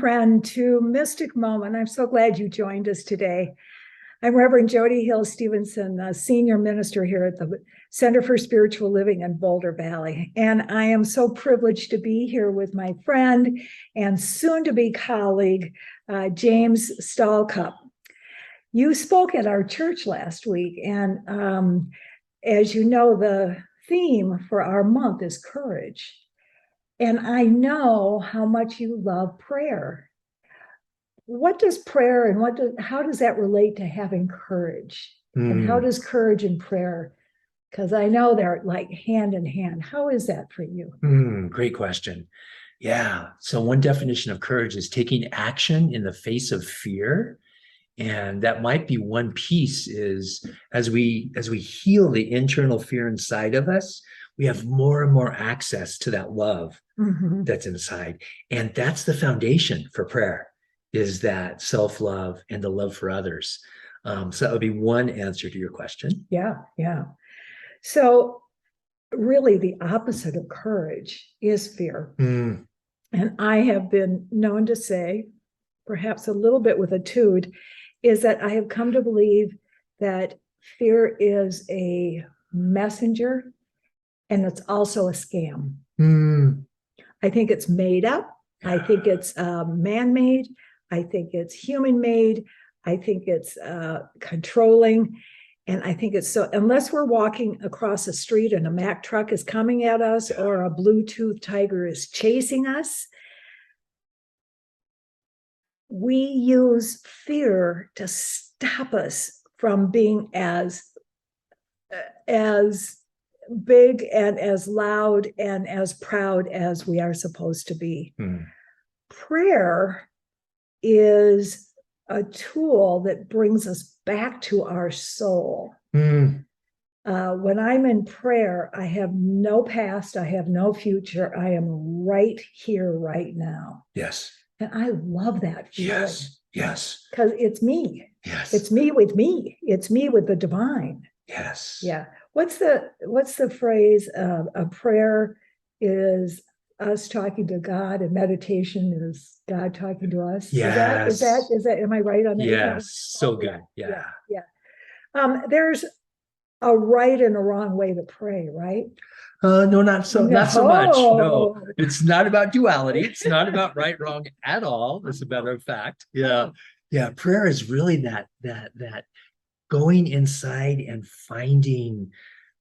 friend, to Mystic Moment. I'm so glad you joined us today. I'm Reverend Jody Hill Stevenson, a senior minister here at the Center for Spiritual Living in Boulder Valley. And I am so privileged to be here with my friend and soon-to-be colleague, James Stallcup. You spoke at our church last week, and as you know, the theme for our month is courage. And I know how much you love prayer. What does prayer and how does that relate to having courage? And how does courage and prayer, because I know they're like hand in hand. How is that for you? Great question. Yeah. So one definition of courage is taking action in the face of fear. And that might be one piece is as we heal the internal fear inside of us, we have more and more access to that love that's inside. And that's the foundation for prayer, is that self-love and the love for others. So that would be one answer to your question. Yeah. So really the opposite of courage is fear. And I have been known to say, perhaps a little bit with a toot, is that I have come to believe that fear is a messenger and it's also a scam. I think it's made up. I think it's man-made. I think it's human-made. I think it's controlling. And I think it's so, unless we're walking across a street and a Mack truck is coming at us or a Bluetooth tiger is chasing us, we use fear to stop us from being as big and as loud and as proud as we are supposed to be. Prayer is a tool that brings us back to our soul. When I'm in prayer, I have no past, I have no future. I am right here, right now. Yes. And I love that feeling. Yes. Because it's me. Yes. It's me with me. It's me with the divine. Yes. Yeah. What's the phrase? A prayer is us talking to God, and meditation is God talking to us. Yes. Is that? Am I right on that? Yes. So good. Yeah. There's a right and a wrong way to pray, right? No, not so much. No, it's not about duality. It's not about right, wrong at all. As a matter of fact. Yeah. Prayer is really that going inside and finding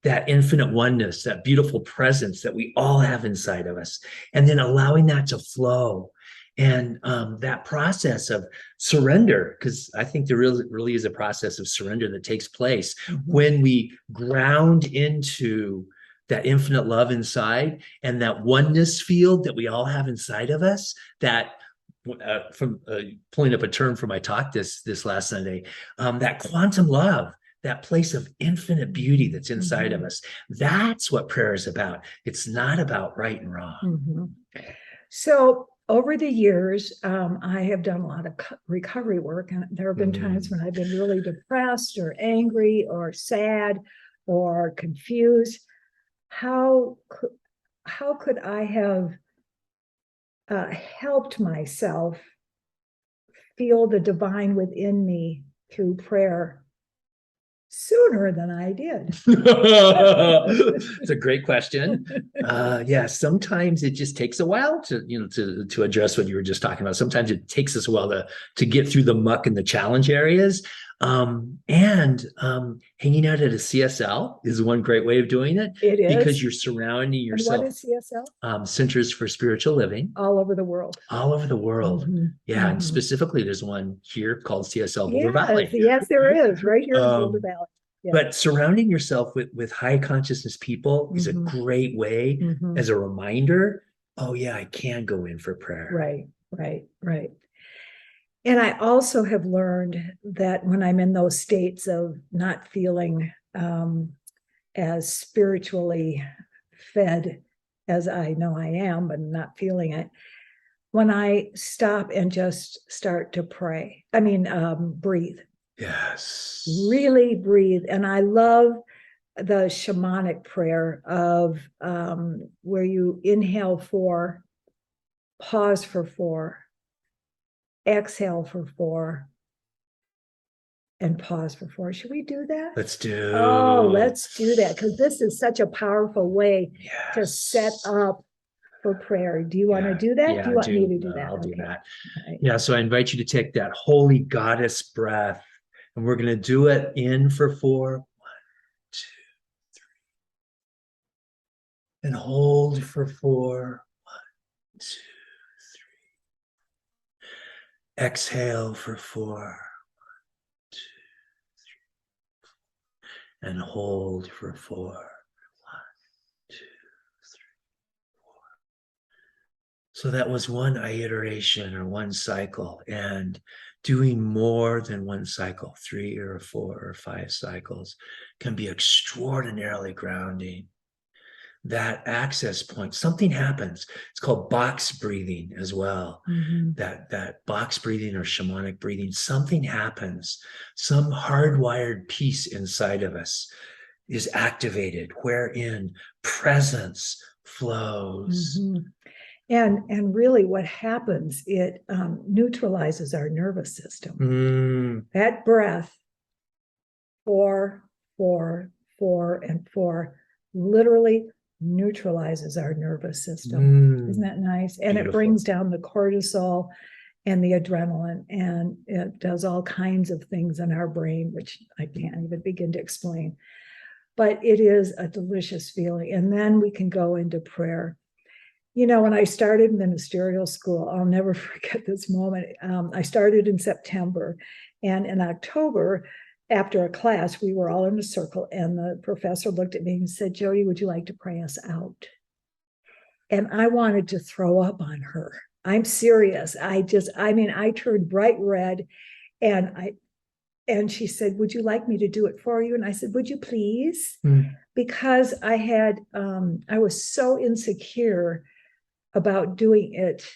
that infinite oneness, that beautiful presence that we all have inside of us, and then allowing that to flow. And that process of surrender, because I think there really is a process of surrender that takes place when we ground into that infinite love inside and that oneness field that we all have inside of us, that from pulling up a term for my talk this last Sunday, that quantum love, that place of infinite beauty that's inside of us. That's what prayer is about. It's not about right and wrong. So over the years, I have done a lot of recovery work, and there have been times when I've been really depressed or angry or sad or confused. How could I have helped myself feel the divine within me through prayer sooner than I did? It's a great question. Sometimes it just takes a while to address what you were just talking about. Sometimes it takes us a while to get through the muck and the challenge areas. Hanging out at a CSL is one great way of doing it. It is. Because you're surrounding yourself. And what is CSL? Centers for Spiritual Living. All over the world. Yeah. And specifically, there's one here called CSL Boulder Valley. Yes, there is, right here in Boulder Valley. Yeah. But surrounding yourself with high consciousness people is a great way as a reminder. Oh yeah, I can go in for prayer. Right. And I also have learned that when I'm in those states of not feeling as spiritually fed as I know I am, but not feeling it, when I stop and just start to breathe. Yes. Really breathe. And I love the shamanic prayer of where you inhale 4, pause for 4, exhale for 4, and pause for 4. Should we do that? Let's do. Oh, let's do that, because this is such a powerful way to Yes. set up for prayer. Do you want to do that? Yeah, do you want me to do No, that? I'll do Okay. that. Right. Yeah, so I invite you to take that holy goddess breath, and we're going to do it in for 4. 1, 2, 3. And hold for 4. 1, 2, 3. Exhale for 4. 1, 2, 3. And hold for 4. 1, 2, 3, 4. So that was one iteration or one cycle, and doing more than one cycle, 3 or 4 or 5 cycles, can be extraordinarily grounding. That access point, something happens. It's called box breathing as well. That box breathing or shamanic breathing, something happens. Some hardwired piece inside of us is activated, wherein presence flows. And really what happens, it neutralizes our nervous system. That breath, 4, 4, 4, and 4, literally neutralizes our nervous system. Isn't that nice? And Beautiful. It brings down the cortisol and the adrenaline, and it does all kinds of things in our brain, which I can't even begin to explain. But it is a delicious feeling. And then we can go into prayer. You know, when I started ministerial school, I'll never forget this moment. I started in September, and in October, after a class, we were all in a circle, and the professor looked at me and said, "Jody, would you like to pray us out?" And I wanted to throw up on her. I'm serious. I turned bright red, and she said, "Would you like me to do it for you?" And I said, "Would you please?" Because I was so insecure about doing it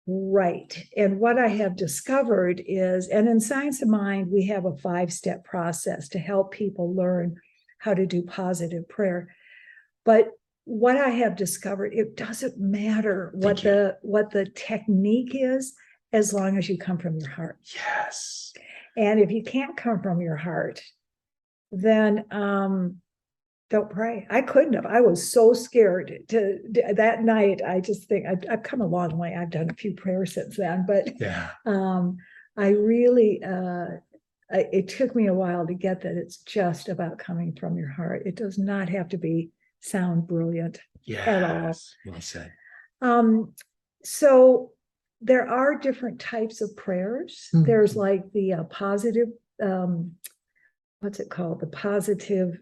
right. And what I have discovered is, and in Science of Mind, we have a 5-step process to help people learn how to do positive prayer. But what I have discovered, it doesn't matter what the technique is, as long as you come from your heart. Yes. And if you can't come from your heart, then don't pray. I couldn't have. I was so scared to that night. I just think I've come a long way. I've done a few prayers since then, but I really, it took me a while to get that it's just about coming from your heart. It does not have to sound brilliant at all. Well said. So there are different types of prayers. There's like the positive, what's it called? The positive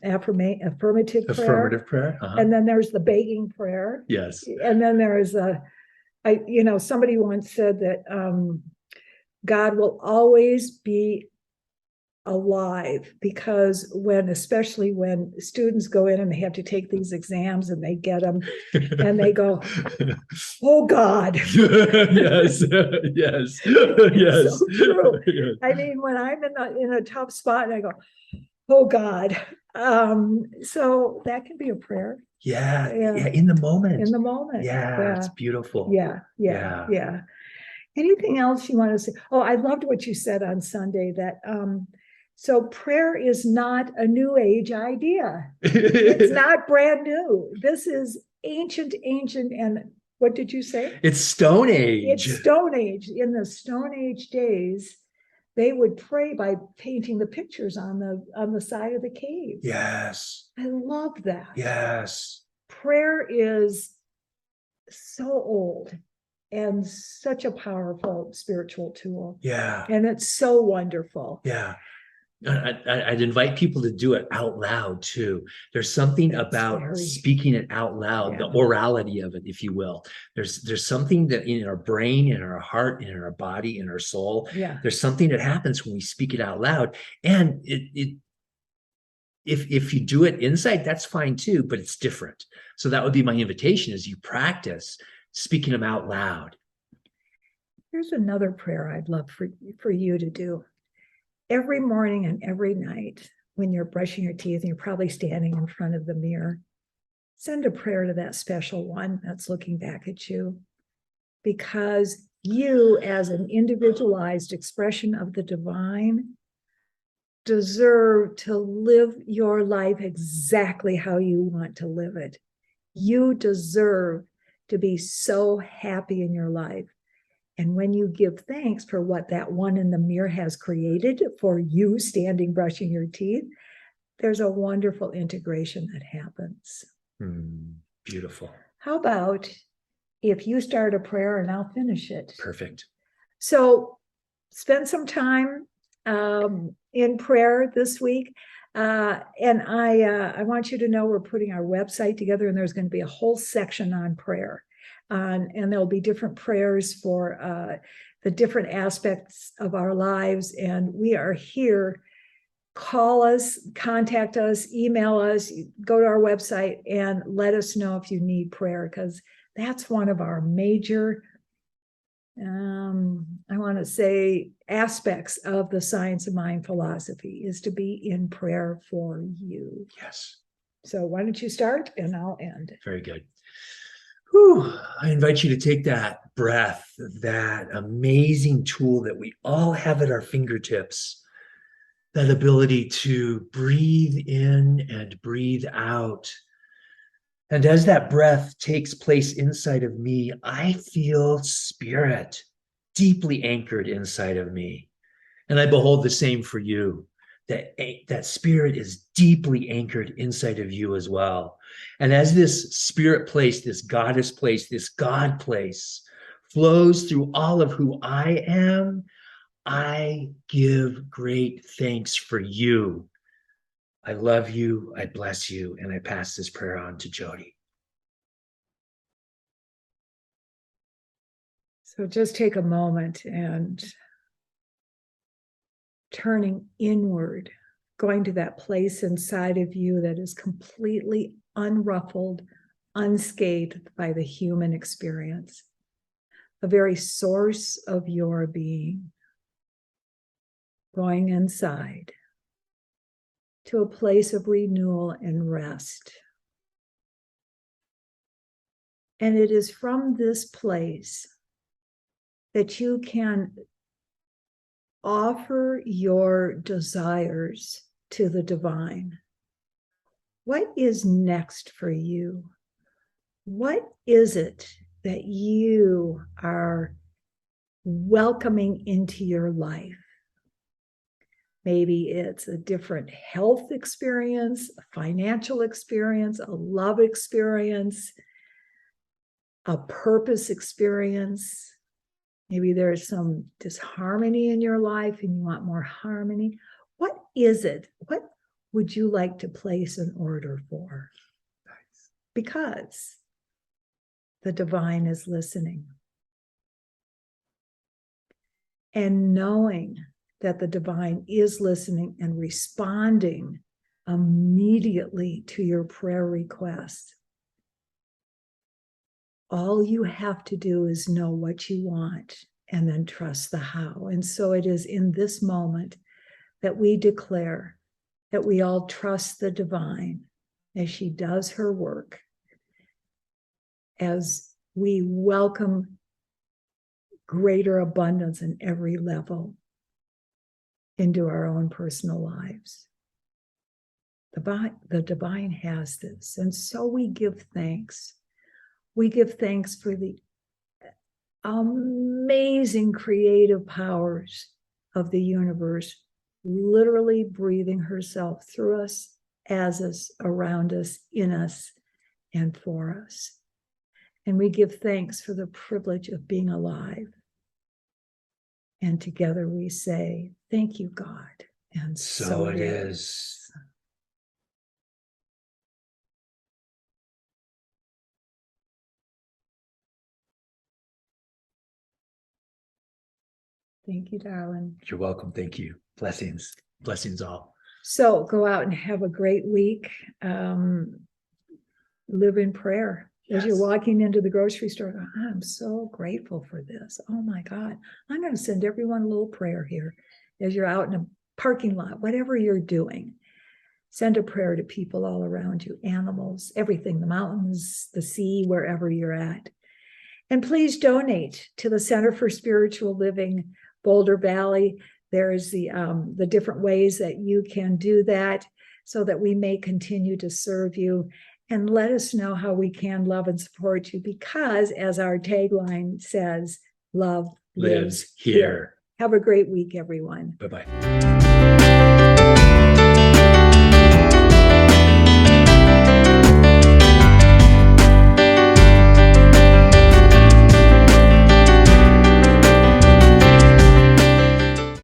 affirmative prayer. And then there's the begging prayer. Yes. And then there's somebody once said that God will always be alive, because especially when students go in and they have to take these exams and they get them and they go, "Oh God." Yes. Yes. Yes. So true. Yes. I mean, when I'm in a tough spot and I go, "Oh God." So that can be a prayer. Yeah. In the moment. Yeah. It's beautiful. Yeah. Anything else you want to say? Oh, I loved what you said on Sunday, that so prayer is not a new age idea. It's not brand new. This is ancient, and what did you say? It's Stone Age. It's Stone Age. In the Stone Age days, they would pray by painting the pictures on the side of the cave. Yes. I love that. Yes. Prayer is so old and such a powerful spiritual tool. Yeah. And it's so wonderful. Yeah. I'd invite people to do it out loud too. There's something about speaking it out loud, the orality of it, if you will. There's something that in our brain, in our heart, in our body, in our soul, there's something that happens when we speak it out loud. And if you do it inside, that's fine too, but it's different. So that would be my invitation, as you practice speaking them out loud. Here's another prayer I'd love for you to do. Every morning and every night, when you're brushing your teeth and you're probably standing in front of the mirror, send a prayer to that special one that's looking back at you, because You, as an individualized expression of the divine, deserve to live your life exactly how you want to live it. You deserve to be so happy in your life. And when you give thanks for what that one in the mirror has created for you standing brushing your teeth, there's a wonderful integration that happens. Beautiful. How about if you start a prayer and I'll finish it? Perfect. So spend some time in prayer this week. And I want you to know we're putting our website together, and there's going to be a whole section on prayer. And there'll be different prayers for the different aspects of our lives. And we are here. Call us, contact us, email us, go to our website and let us know if you need prayer, because that's one of our major, I want to say, aspects of the science of mind philosophy is to be in prayer for you. Yes. So why don't you start and I'll end. Very good. Whew. I invite you to take that breath, that amazing tool that we all have at our fingertips, that ability to breathe in and breathe out. And as that breath takes place inside of me, I feel spirit deeply anchored inside of me. And I behold the same for you. That spirit is deeply anchored inside of you as well. And as this spirit place, this goddess place, this God place flows through all of who I am, I give great thanks for you. I love you, I bless you, and I pass this prayer on to Jody. So just take a moment and turning inward, going to that place inside of you that is completely unruffled, unscathed by the human experience, the very source of your being. Going inside to a place of renewal and rest. And it is from this place that you can offer your desires to the divine. What is next for you? What is it that you are welcoming into your life? Maybe it's a different health experience, a financial experience, a love experience, a purpose experience. Maybe there's some disharmony in your life and you want more harmony. What is it? What would you like to place an order for? Nice. Because the divine is listening. And knowing that the divine is listening and responding immediately to your prayer request. All you have to do is know what you want and then trust the how. And so it is in this moment that we declare that we all trust the divine as she does her work, as we welcome greater abundance in every level into our own personal lives. The divine has this, and so we give thanks. We give thanks for the amazing creative powers of the universe, literally breathing herself through us, as us, around us, in us, and for us. And we give thanks for the privilege of being alive. And together we say, thank you, God. And so it is. Thank you, darling. You're welcome. Thank you. Blessings. Blessings all. So go out and have a great week. Live in prayer. As you're walking into the grocery store, I'm so grateful for this. Oh my God. I'm going to send everyone a little prayer here. As you're out in a parking lot, whatever you're doing, send a prayer to people all around you, animals, everything, the mountains, the sea, wherever you're at. And please donate to the Center for Spiritual Living, Boulder Valley. There's the different ways that you can do that so that we may continue to serve you. And let us know how we can love and support you, because as our tagline says, love lives here. Have a great week, everyone. Bye-bye.